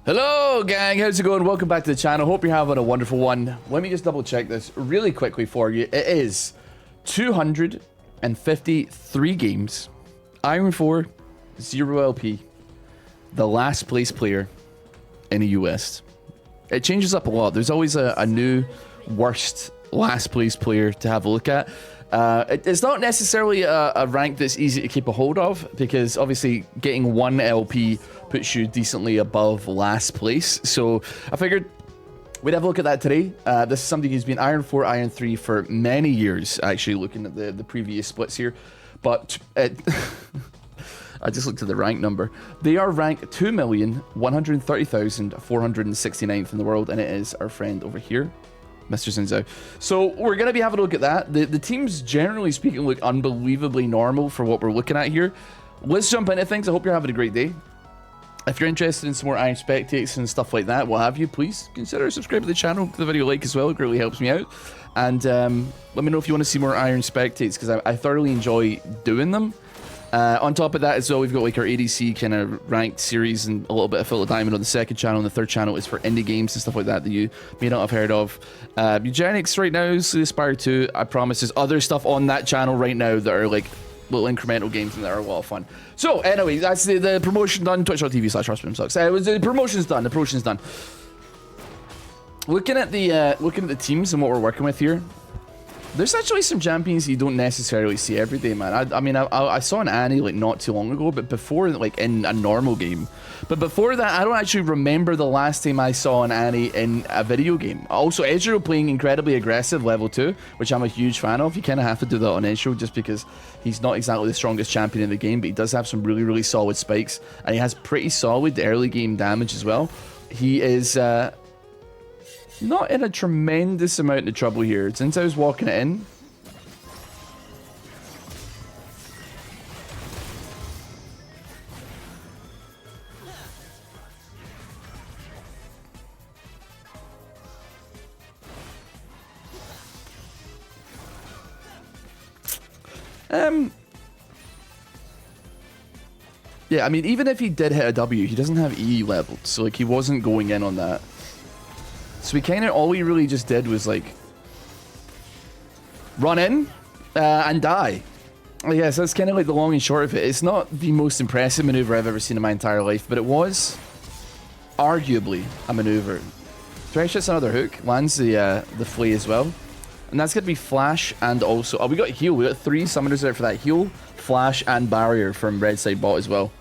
Hello gang, how's it going? Welcome back to the channel. Hope you're having a wonderful one. Let me just double check this really quickly for you. It is 253 games, Iron 4, 0 LP, the last place player in the US. It changes up a lot. There's always a new worst last place player to have a look at. It's not necessarily a rank that's easy to keep a hold of, because obviously getting 1 LP puts you decently above last place. So I figured we'd have a look at that today. This is somebody who's been Iron 4, Iron 3 for many years, actually, looking at the previous splits here. But I just looked at the rank number. They are ranked 2,130,469th in the world, and it is our friend over here, Mr. Zinzao. So we're going to be having a look at that. The teams, generally speaking, look unbelievably normal for what we're looking at here. Let's jump into things. I hope you're having a great day. If you're interested in some more Iron Spectates and stuff like that, what have you, please consider subscribing to the channel, give the video a like as well. It really helps me out. And let me know if you want to see more Iron Spectates, because I thoroughly enjoy doing them. On top of that as well, we've got like our ADC kind of ranked series and a little bit of Filter Diamond on the second channel, and the third channel is for indie games and stuff like that that you may not have heard of. Eugenics right now, so Aspire 2, I promise there's other stuff on that channel right now that are like little incremental games and that are a lot of fun. So anyway, that's the promotion done. Twitch.tv/RossBoomsocks. The promotion's done. The promotion's done. Looking at the teams and what we're working with here, there's actually some champions you don't necessarily see every day, man. I mean, I saw an Annie like not too long ago, but before, like in a normal game. But before that, I don't actually remember the last time I saw an Annie in a video game. Also, Ezreal playing incredibly aggressive level 2, which I'm a huge fan of. You kind of have to do that on Ezreal just because he's not exactly the strongest champion in the game, but he does have some really, really solid spikes, and he has pretty solid early game damage as well. He is not in a tremendous amount of trouble here. Since I was walking it in, yeah, I mean, even if he did hit a W, he doesn't have E leveled, so like he wasn't going in on that. So we kind of, all we really just did was like run in and die. Yeah, so that's kind of like the long and short of it. It's not the most impressive maneuver I've ever seen in my entire life, but it was arguably a maneuver. Thresh hits another hook, lands the flea as well. And that's going to be flash and also, oh, we got heal. We got 3 summoners there for that heal, flash, and barrier from red side bot as well.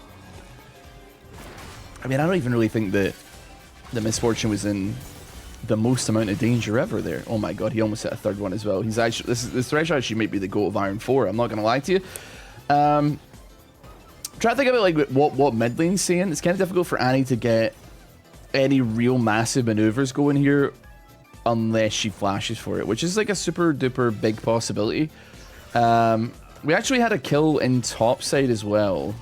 I mean, I don't even really think that the misfortune was in the most amount of danger ever there. Oh my god, he almost hit a third one as well. He's actually, this Thresh actually might be the GOAT of Iron 4. I'm not going to lie to you. Try to think about like what mid lane's saying. It's kind of difficult for Annie to get any real massive maneuvers going here unless she flashes for it, which is like a super duper big possibility. We actually had a kill in top side as well.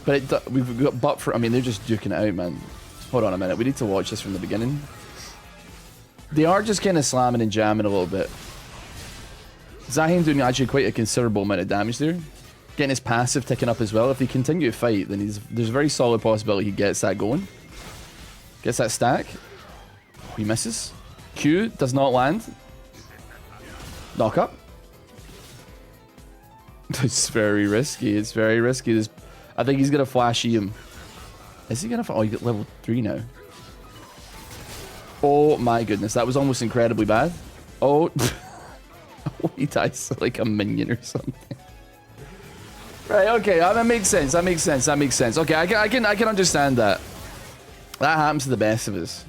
But we've got butt for, I mean, they're just duking it out, man. Hold on a minute. We need to watch this from the beginning. They are just kind of slamming and jamming a little bit. Zahin doing actually quite a considerable amount of damage there. Getting his passive ticking up as well. If they continue to fight, then there's a very solid possibility he gets that going. Gets that stack. He misses. Q does not land. Knock up. It's very risky. It's very risky. I think he's gonna flash him. Is he gonna? Oh, you got level 3 now. Oh my goodness, that was almost incredibly bad. Oh, he dies like a minion or something. Right. Okay. That makes sense. That makes sense. That makes sense. Okay. I can understand that. That happens to the best of us.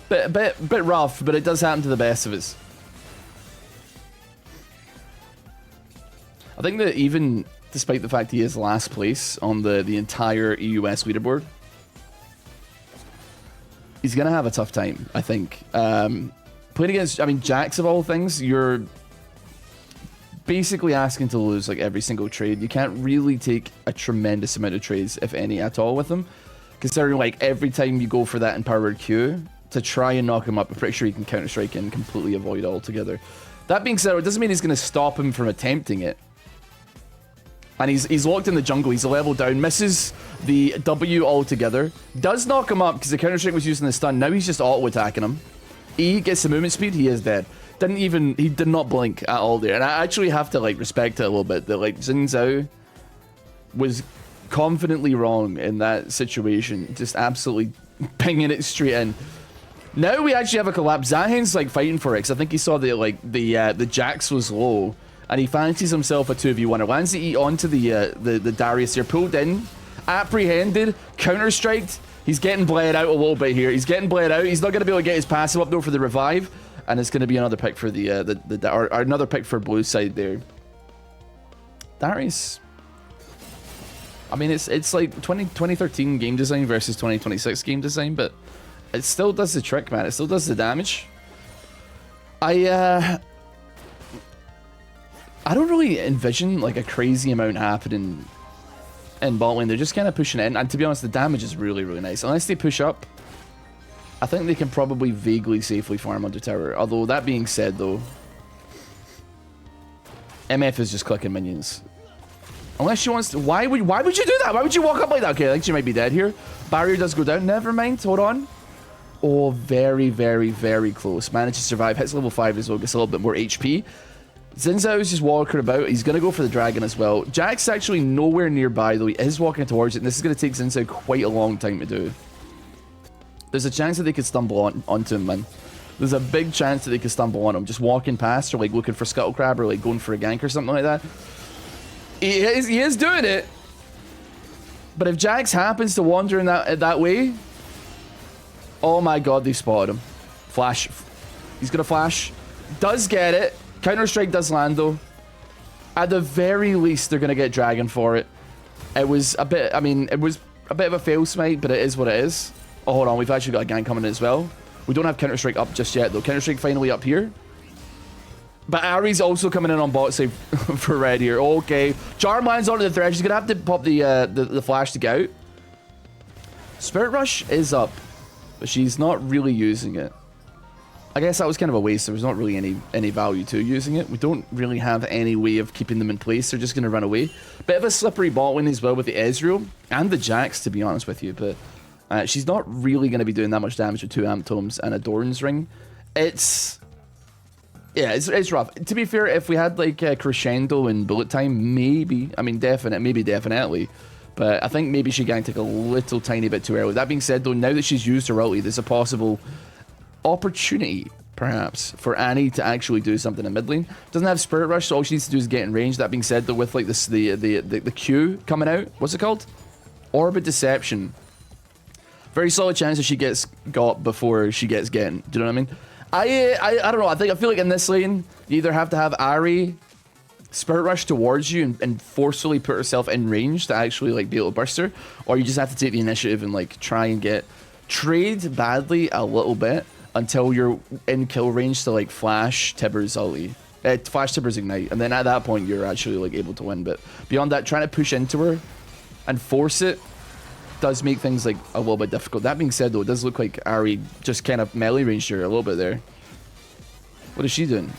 Bit rough, but it does happen to the best of us. I think that even despite the fact he is last place on the entire EUS leaderboard, he's going to have a tough time, I think. Playing against, I mean, Jax of all things, you're basically asking to lose like every single trade. You can't really take a tremendous amount of trades, if any at all, with him. Considering like every time you go for that empowered Q to try and knock him up, I'm pretty sure you can Counter-Strike and completely avoid altogether. That being said, it doesn't mean he's going to stop him from attempting it. And he's locked in the jungle. He's a level down. Misses the W altogether. Does knock him up because the counter-strike was using the stun. Now he's just auto-attacking him. E gets the movement speed. He is dead. He did not blink at all there. And I actually have to, like, respect it a little bit. That, like, Xin Zhao was confidently wrong in that situation. Just absolutely pinging it straight in. Now we actually have a collapse. Zahen's, like, fighting for it. Because I think he saw that, like, the Jax was low. And he fancies himself a 2v1. Lands the E onto the Darius here. Pulled in. Apprehended. Counter-striked. He's getting bled out a little bit here. He's getting bled out. He's not going to be able to get his passive up, though, for the revive. And it's going to be another pick for or another pick for blue side there. Darius. I mean, it's like 2013 game design versus 2026 game design, but it still does the trick, man. It still does the damage. I don't really envision like a crazy amount happening in bot lane. They're just kind of pushing it in, and to be honest, the damage is really, really nice. Unless they push up, I think they can probably vaguely safely farm under tower. Although that being said, though, MF is just clicking minions. Unless she wants to. Why would you do that? Why would you walk up like that? Okay, I think she might be dead here. Barrier does go down. Never mind. Hold on. Oh, very, very, very close. Managed to survive. Hits level 5 as well. Gets a little bit more HP. Xin Zhao is just walking about. He's going to go for the dragon as well. Jack's actually nowhere nearby, though. He is walking towards it. And this is going to take Xin Zhao quite a long time to do. There's a chance that they could stumble onto him, man. There's a big chance that they could stumble on him. Just walking past or like looking for Scuttle Crab or like going for a gank or something like that. He is doing it. But if Jax happens to wander in that way... Oh my god, they spotted him. Flash. He's going to flash. Does get it. Counter-strike does land, though. At the very least, they're going to get Dragon for it. It was a bit... I mean, it was a bit of a fail smite, but it is what it is. Oh, hold on. We've actually got a gank coming in as well. We don't have Counter-strike up just yet, though. Counter-strike finally up here. But Ari's also coming in on bot save for red here. Okay. Charm lands onto the thread. She's going to have to pop the flash to get out. Spirit Rush is up, but she's not really using it. I guess that was kind of a waste. There was not really any value to using it. We don't really have any way of keeping them in place. They're just going to run away. Bit of a slippery bot lane as well with the Ezreal and the Jax, to be honest with you. But she's not really going to be doing that much damage with 2 Amp Tomes and a Doran's Ring. It's rough. To be fair, if we had like Crescendo and Bullet Time, maybe. I mean, definitely. But I think maybe she ganked like a little tiny bit too early. That being said, though, now that she's used her ulti, there's a possible opportunity, perhaps, for Annie to actually do something in mid lane. Doesn't have Spirit Rush, so all she needs to do is get in range. That being said, though, with like this, the Q coming out, what's it called? Orbit Deception. Very solid chance that she gets got before she gets getting. Do you know what I mean? I don't know. I feel like in this lane, you either have to have Ahri Spirit Rush towards you and forcefully put herself in range to actually like be able to burst her, or you just have to take the initiative and like try and trade badly a little bit until you're in kill range to like flash Tibbers ulti, flash Tibbers ignite, and then at that point you're actually like able to win. But beyond that, trying to push into her and force it does make things like a little bit difficult. That being said, though, it does look like Ahri just kind of melee ranged her a little bit there. What is she doing?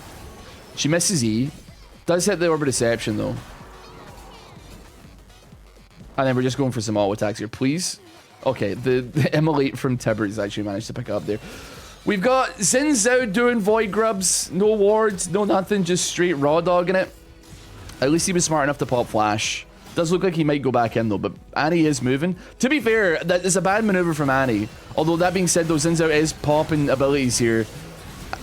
She misses E. Does hit the Orbit Deception, though. And then we're just going for some auto attacks here, please. Okay, the Immolate from Tibbers actually managed to pick up there. We've got Xin Zhao doing Void Grubs. No wards, no nothing, just straight raw dogging it. At least he was smart enough to pop Flash. Does look like he might go back in, though, but Annie is moving. To be fair, that is a bad maneuver from Annie. Although, that being said, though, Xin Zhao is popping abilities here.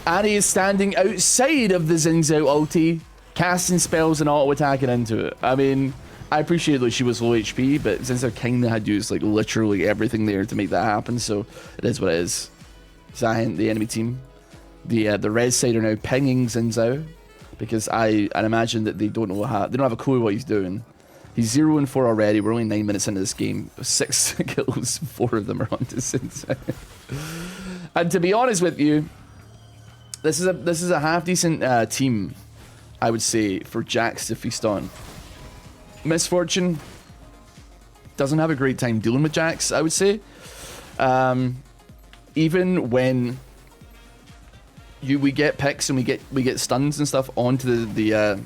Annie is standing outside of the Xin Zhao ulti, casting spells and auto-attacking into it. I mean, I appreciate that she was low HP, but Xin Zhao kind of had used, like, literally everything there to make that happen, so it is what it is. Zahen, the enemy team. The red side are now pinging Xin Zhao, because I imagine that they don't know they don't have a clue what he's doing. He's 0-4 already. We're only 9 minutes into this game. 6 kills, 4 of them are onto Xin Zhao. And to be honest with you, this is a half decent team, I would say, for Jax to feast on. Misfortune doesn't have a great time dealing with Jax, I would say. Even when we get picks and we get stuns and stuff onto the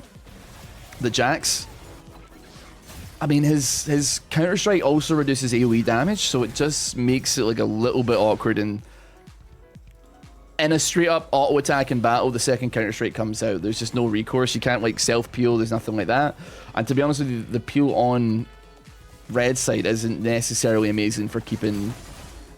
Jax, I mean, his counter-strike also reduces AoE damage, so it just makes it like a little bit awkward. And in a straight-up auto-attack in battle, the second counter-strike comes out. There's just no recourse. You can't like self-peel. There's nothing like that. And to be honest with you, the peel on red side isn't necessarily amazing for keeping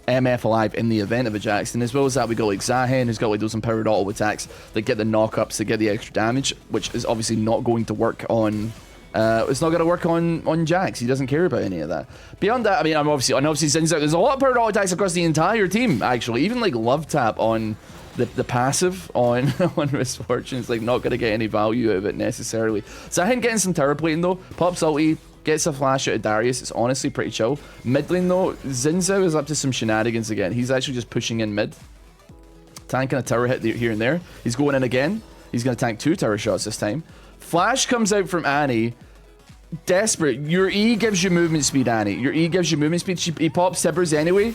MF alive in the event of a Jax. And as well as that, we got like Zahen, who's got like those empowered auto attacks that get the knockups, that get the extra damage, which is obviously not going to work on. It's not going to work on Jax. He doesn't care about any of that. Beyond that, I mean, obviously Zin's out. There's a lot of powered auto attacks across the entire team, actually. Even like Love Tap on the passive on Misfortune is like not going to get any value out of it necessarily. Zahen getting some tower plating though. Pops ulti, gets a flash out of Darius. It's honestly pretty chill. Mid lane though, Zinzao is up to some shenanigans again. He's actually just pushing in mid. Tanking a tower hit here and there. He's going in again. He's going to tank 2 tower shots this time. Flash comes out from Annie. Desperate. Your E gives you movement speed, Annie. Your E gives you movement speed. He pops Tippers anyway.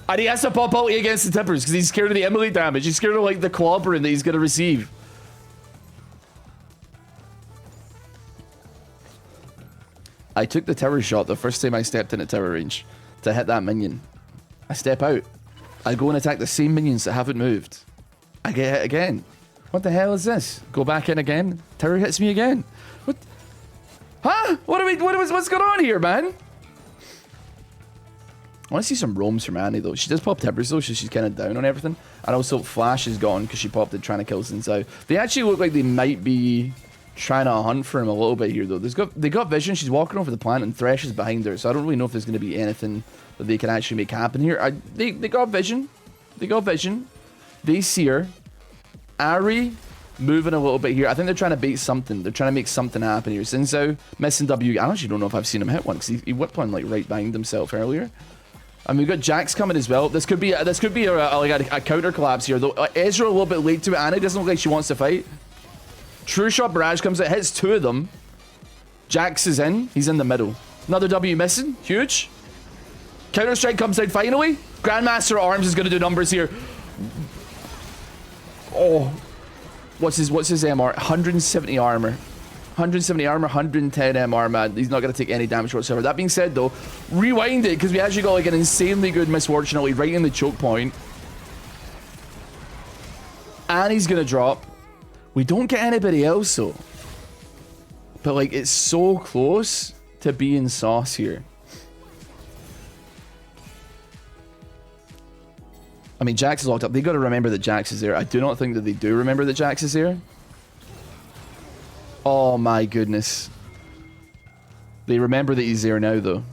And he has to pop ulti against the Tippers because he's scared of the immolate damage. He's scared of like the clobbering that he's going to receive. I took the tower shot the first time I stepped into tower range to hit that minion. I step out. I go and attack the same minions that haven't moved. I get hit again. What the hell is this? Go back in again. Tower hits me again. What? Huh? What's going on here, man? I want to see some roams from Annie, though. She does pop Tippers, though, so she's kind of down on everything. And also, Flash is gone because she popped it trying to kill Zinzao. They actually look like they might be trying to hunt for him a little bit here, though. They got vision. She's walking over the plant, and Thresh is behind her, so I don't really know if there's going to be anything that they can actually make happen here. They got vision. They got vision. They see her. Ari moving a little bit here. I think they're trying to bait something. They're trying to make something happen here. Zinzao missing W. I actually don't know if I've seen him hit one because he whipped one like right behind himself earlier. And we've got Jax coming as well. This could be a counter collapse here, though. Ezra a little bit late to it. Annie doesn't look like she wants to fight. True Shot Barrage comes out, hits 2 of them. Jax is in. He's in the middle. Another W missing. Huge. Counter Strike comes out finally. Grandmaster Arms is going to do numbers here. Oh. What's his MR? 170 armor. 170 armor, 110 MR, man. He's not going to take any damage whatsoever. That being said, though, rewind it, because we actually got like an insanely good Misfortune ulti right in the choke point. And he's going to drop. We don't get anybody else, though. But, like, it's so close to being sauce here. I mean, Jax is locked up. They got to remember that Jax is there. I do not think that they do remember that Jax is there. Oh my goodness. They remember that he's there now, though.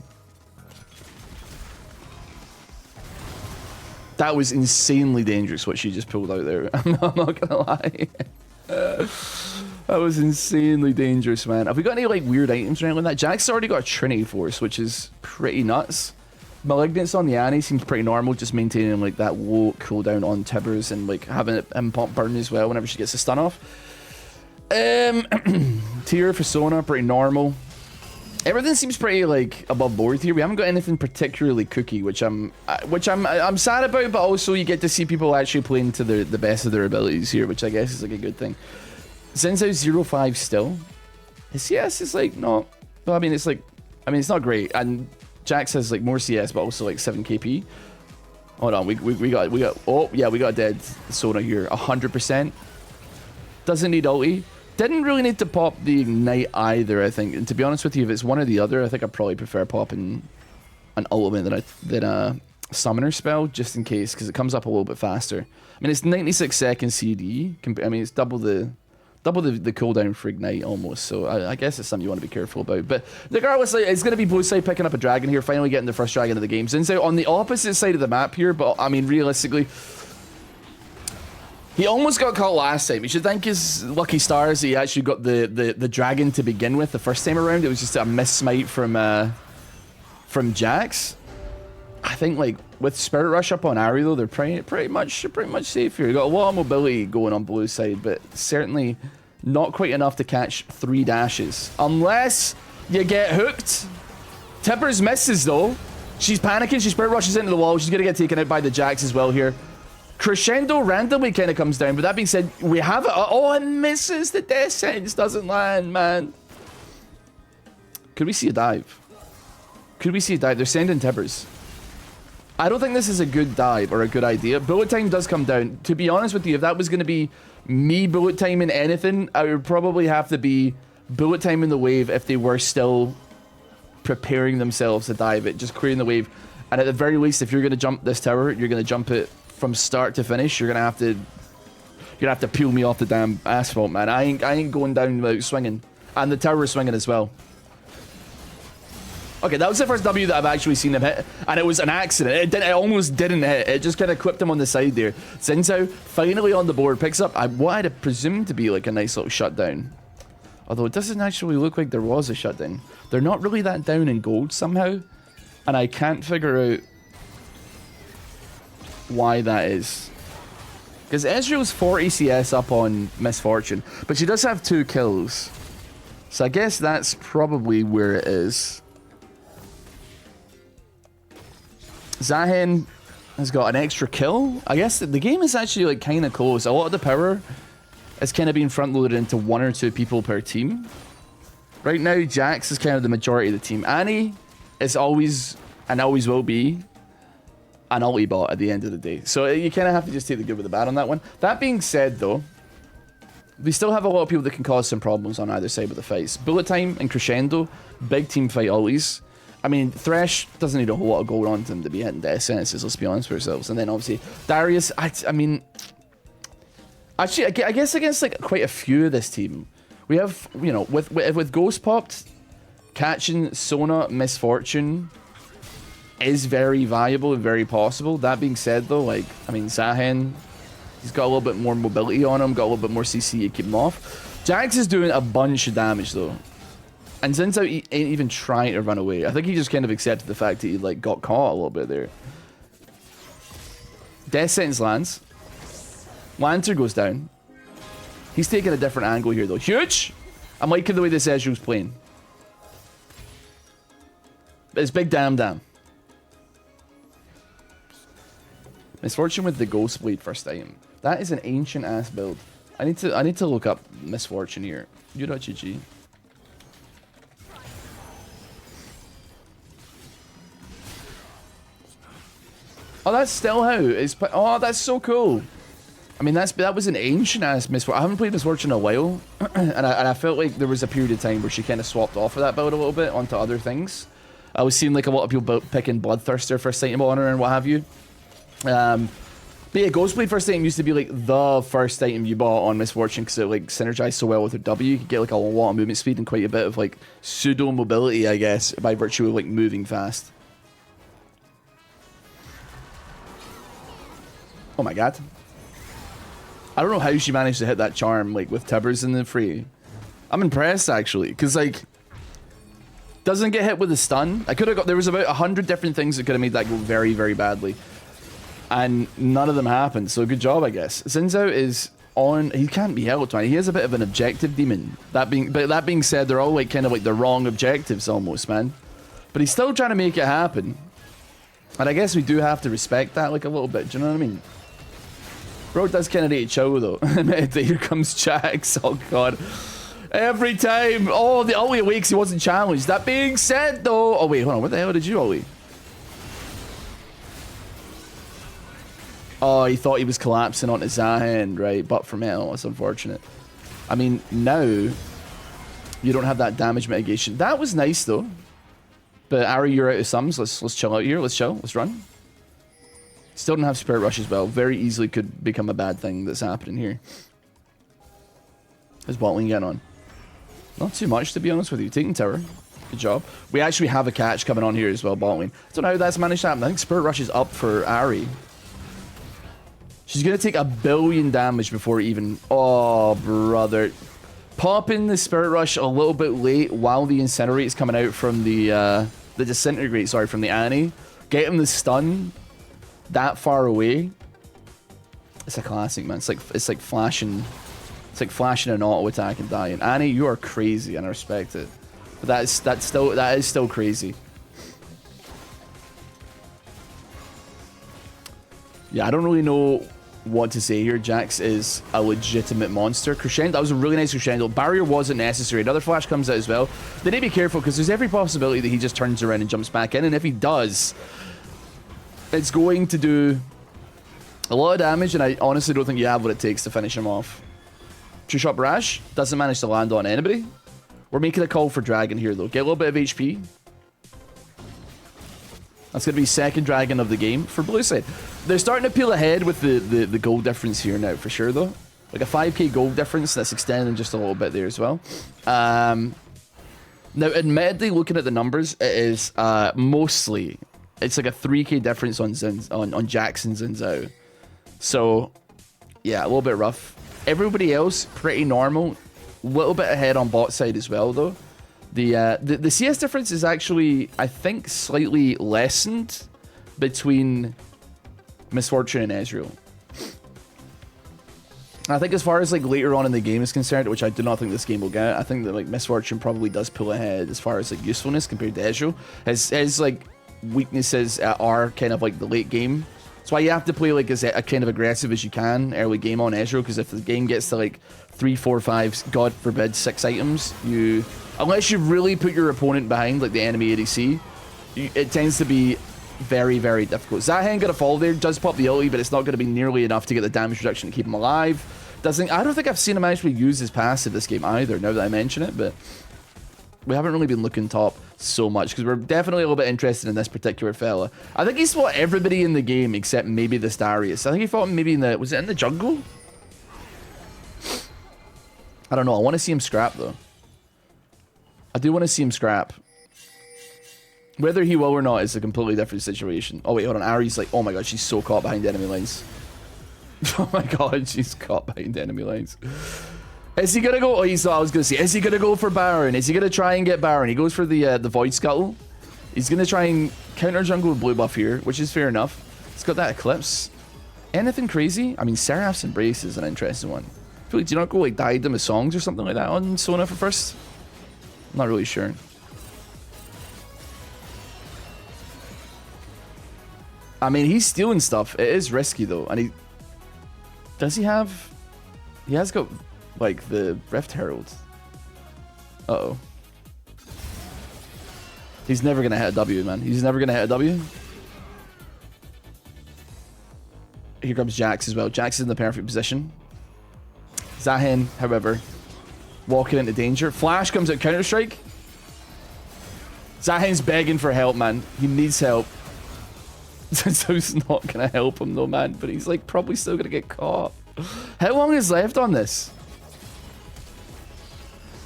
That was insanely dangerous what she just pulled out there. I'm not gonna lie. That was insanely dangerous, man. Have we got any like weird items or anything like that? Jax already got a Trinity Force, which is pretty nuts. Malignance on the Annie seems pretty normal, just maintaining like that low cooldown on Tibbers and like having it pop burn as well whenever she gets a stun off. Tier for Sona, pretty normal. Everything seems pretty like above board here. We haven't got anything particularly cookie, which I'm sad about, but also you get to see people actually playing to the best of their abilities here, which I guess is like a good thing. Zinzao 0-5 still. His CS is like not, well, I mean it's not great, and Jax has like more CS but also like 7 KP. Hold on, we got oh yeah, we got a dead Sona here. 100%. Doesn't need ulti. Didn't really need to pop the Ignite either, I think. And to be honest with you, if it's one or the other, I think I probably prefer popping an ultimate than a summoner spell, just in case, because it comes up a little bit faster. I mean, it's 96 seconds CD. I mean, it's double the cooldown for Ignite almost. So I guess it's something you want to be careful about. But regardless, it's going to be blue side picking up a dragon here, finally getting the first dragon of the game. Zinzao on the opposite side of the map here, but I mean, realistically, he almost got caught last time. You should thank his lucky stars that he actually got the dragon to begin with the first time around. It was just a miss smite from Jax. I think like with Spirit Rush up on Ari though, they're pretty much safe here. You got a lot of mobility going on blue side, but certainly not quite enough to catch 3 dashes. Unless you get hooked. Tippers misses though. She's panicking, she Spirit Rushes into the wall. She's gonna get taken out by the Jax as well here. Crescendo randomly kind of comes down, but that being said, we have it. Oh, it misses. The death sentence doesn't land, man. Could we see a dive? Could we see a dive? They're sending Tibbers. I don't think this is a good dive or a good idea. Bullet time does come down. To be honest with you, if that was going to be me bullet timing anything, I would probably have to be bullet timing the wave if they were still preparing themselves to dive it, just clearing the wave. And at the very least, if you're going to jump this tower, you're going to jump it from start to finish. You're going to have to peel me off the damn asphalt, man. I ain't going down without swinging. And the tower is swinging as well. Okay, that was the first W that I've actually seen him hit, and it was an accident. It almost didn't hit. It just kind of clipped him on the side there. Xin Zhao finally on the board, picks up what I'd presumed to be like a nice little shutdown. Although it doesn't actually look like there was a shutdown. They're not really that down in gold somehow, and I can't figure out why that is. Because Ezreal's 40 CS up on Misfortune, but she does have 2 kills. So I guess that's probably where it is. Zahen has got an extra kill. I guess the game is actually like kind of close. A lot of the power is kind of being front loaded into 1 or 2 people per team. Right now, Jax is kind of the majority of the team. Annie is always, and always will be, an ulti bot at the end of the day. So you kind of have to just take the good with the bad on that one. That being said, though, we still have a lot of people that can cause some problems on either side of the fights. Bullet time and Crescendo, big team fight ultis. I mean, Thresh doesn't need a whole lot of gold on him to be hitting death sentences, let's be honest with ourselves. And then obviously, Darius, I mean, actually, I guess against like quite a few of this team, we have, you know, with Ghost popped, catching Sona Misfortune is very viable and very possible. That being said, though, like, I mean, Zahen, he's got a little bit more mobility on him, got a little bit more CC to keep him off. Jax is doing a bunch of damage, though. And Xin Zhao ain't even trying to run away. I think he just kind of accepted the fact that he like got caught a little bit there. Death sentence lands. Lancer goes down. He's taking a different angle here though. Huge! I'm liking the way this Ezreal's playing. It's big damn. Misfortune with the Ghost Blade first item. That is an ancient ass build. I need to look up Misfortune here. U.GG. Oh, that's still how it's. Oh, that's so cool. I mean, that was an ancient ass Misfortune. I haven't played Misfortune in a while, and I felt like there was a period of time where she kind of swapped off of that build a little bit onto other things. I was seeing like a lot of people picking Bloodthirster first item honor and what have you. But yeah, Ghostblade first item used to be like the first item you bought on Misfortune because it like synergized so well with her W. You could get like a lot of movement speed and quite a bit of like pseudo mobility, I guess, by virtue of like moving fast. Oh my god. I don't know how she managed to hit that charm like with Tibbers in the free. I'm impressed actually, because like doesn't get hit with a stun. I could have got, there was about 100 different things that could have made that go very, very badly. And none of them happened, so good job, I guess. Xin Zhao is on, he can't be held, man. He has a bit of an objective demon. But that being said, they're all like kind of like the wrong objectives almost, man. But he's still trying to make it happen. And I guess we do have to respect that like a little bit, do you know what I mean? Bro does kind of need to chill though. Here comes Jax, oh god. Every time, oh, the ulti awakes, he wasn't challenged. That being said though, oh wait, hold on, what the hell did you ulti? Oh, he thought he was collapsing onto Zahen, right? But for metal, it's unfortunate. I mean, now you don't have that damage mitigation. That was nice though. But Ari, you're out of sums. Let's chill out here. Let's chill. Let's run. Still don't have Spirit Rush as well. Very easily could become a bad thing that's happening here. How's bot lane getting on? Not too much, to be honest with you. Taking tower. Good job. We actually have a catch coming on here as well, bot lane. I don't know how that's managed to happen. I think Spirit Rush is up for Ari. She's going to take 1 billion damage before even... Oh, brother. Popping the Spirit Rush a little bit late while the Incinerate's coming out from the Disintegrate, sorry, from the Annie. Get him the stun that far away. It's a classic, man. It's like flashing... It's like flashing an auto attack and dying. Annie, you are crazy, and I respect it. But that is still crazy. Yeah, I don't really know want to say here. Jax is a legitimate monster. Crescendo, that was a really nice crescendo. Barrier wasn't necessary. Another flash comes out as well. They need to be careful because there's every possibility that he just turns around and jumps back in. And if he does, it's going to do a lot of damage. And I honestly don't think you have what it takes to finish him off. Two-shot barrage doesn't manage to land on anybody. We're making a call for dragon here, though. Get a little bit of HP. That's going to be second dragon of the game for blue side. They're starting to peel ahead with the gold difference here now, for sure, though. Like a 5k gold difference that's extending just a little bit there as well. Now, admittedly, looking at the numbers, it is mostly... It's like a 3k difference on Jax and Xin Zhao. So, yeah, a little bit rough. Everybody else, pretty normal. A little bit ahead on bot side as well, though. The CS difference is actually, I think, slightly lessened between Misfortune and Ezreal. I think as far as like later on in the game is concerned, which I do not think this game will get, I think that like Misfortune probably does pull ahead as far as like usefulness compared to Ezreal. His like weaknesses are kind of like the late game. That's why you have to play like as kind of aggressive as you can early game on Ezreal, because if the game gets to like 3, 4, 5, God forbid 6 items, unless you really put your opponent behind like the enemy ADC, it tends to be very, very difficult. Zahen got a fall there, does pop the ulti, but it's not going to be nearly enough to get the damage reduction to keep him alive. I don't think I've seen him actually use his passive this game either, now that I mention it, but we haven't really been looking top so much because we're definitely a little bit interested in this particular fella. I think he's fought everybody in the game except maybe this Darius. I think he fought him maybe in the... Was it in the jungle? I don't know. I want to see him scrap, though. I do want to see him scrap. Whether he will or not is a completely different situation. Oh, wait, hold on. Ari's like, oh my god, she's so caught behind enemy lines. Oh my god, she's caught behind enemy lines. Is he gonna go? Oh, I was gonna say, is he gonna go for Baron? Is he gonna try and get Baron? He goes for the Void Scuttle. He's gonna try and counter jungle with blue buff here, which is fair enough. He's got that Eclipse. Anything crazy? I mean, Seraph's Embrace is an interesting one. I feel like, do you not go like Diadem of Songs or something like that on Sona for first? I'm not really sure. I mean, he's stealing stuff. It is risky though, and he does he have? He has got like the Rift Herald. Uh-oh. He's never gonna hit a W, man. He's never gonna hit a W. Here comes Jax as well. Jax is in the perfect position. Zahen, however, walking into danger. Flash comes out, Counter-Strike. Zahen's begging for help, man. He needs help. Zinzou's not gonna help him though, man, but he's like probably still gonna get caught. How long is left on this?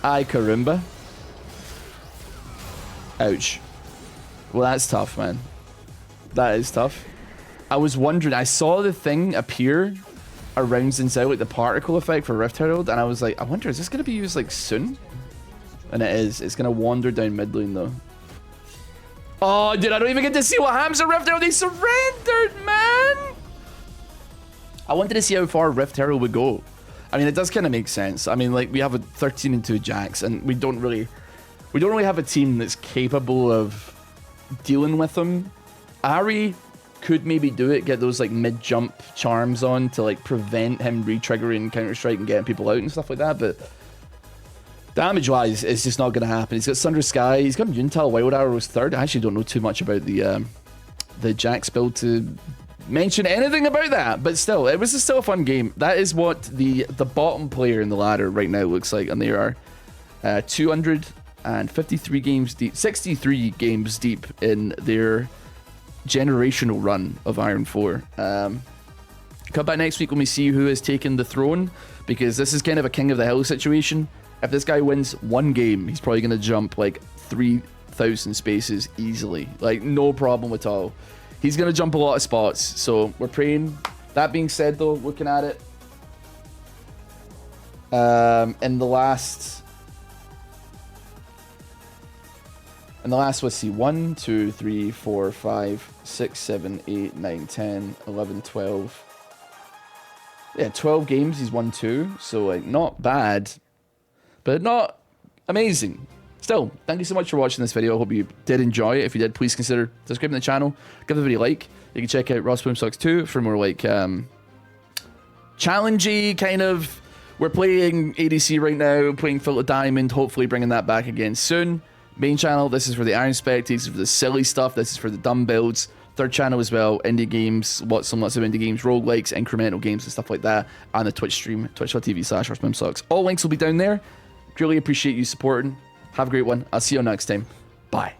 Ay, Karumba. Ouch. Well, that's tough, man. That is tough. I was wondering, I saw the thing appear around Zinzou, like the particle effect for Rift Herald, and I was like, I wonder, is this gonna be used like soon? And it is. It's gonna wander down mid lane though. Oh, dude, I don't even get to see what happens to Rift Herald. They surrendered, man! I wanted to see how far Rift Herald would go. I mean, it does kind of make sense. I mean, like, we have a 13-2 Jax, and we don't really have a team that's capable of dealing with them. Ari could maybe do it, get those, like, mid-jump charms on to, like, prevent him re-triggering Counter-Strike and getting people out and stuff like that, but damage-wise, it's just not going to happen. He's got Sunder Sky, he's got Yuntal Wild Arrows third. I actually don't know too much about the Jax build to mention anything about that, but still, it was still a fun game. That is what the bottom player in the ladder right now looks like, and they are 253 games deep, 63 games deep in their generational run of Iron 4. Come back next week when we see who has taken the throne, because this is kind of a King of the Hill situation. If this guy wins one game, he's probably going to jump like 3,000 spaces easily, like no problem at all. He's going to jump a lot of spots, so we're praying. That being said, though, looking at it, in the last, let's see, 1, 2, 3, 4, 5, 6, 7, 8, 9, 10, 11, 12. Yeah, 12 games, he's won 2, so like not bad, but not amazing. Still, thank you so much for watching this video. I hope you did enjoy it. If you did, please consider subscribing to the channel. Give the video a like. You can check out RossBoomsocks 2 for more like challengey kind of. We're playing ADC right now, playing Filter Diamond, hopefully bringing that back again soon. Main channel, this is for the Iron Spec, this is for the silly stuff, this is for the dumb builds. Third channel as well, indie games, lots of indie games, roguelikes, incremental games and stuff like that. And the Twitch stream, twitch.tv/RossBoomsocks. All links will be down there. Really appreciate you supporting. Have a great one. I'll see you next time. Bye.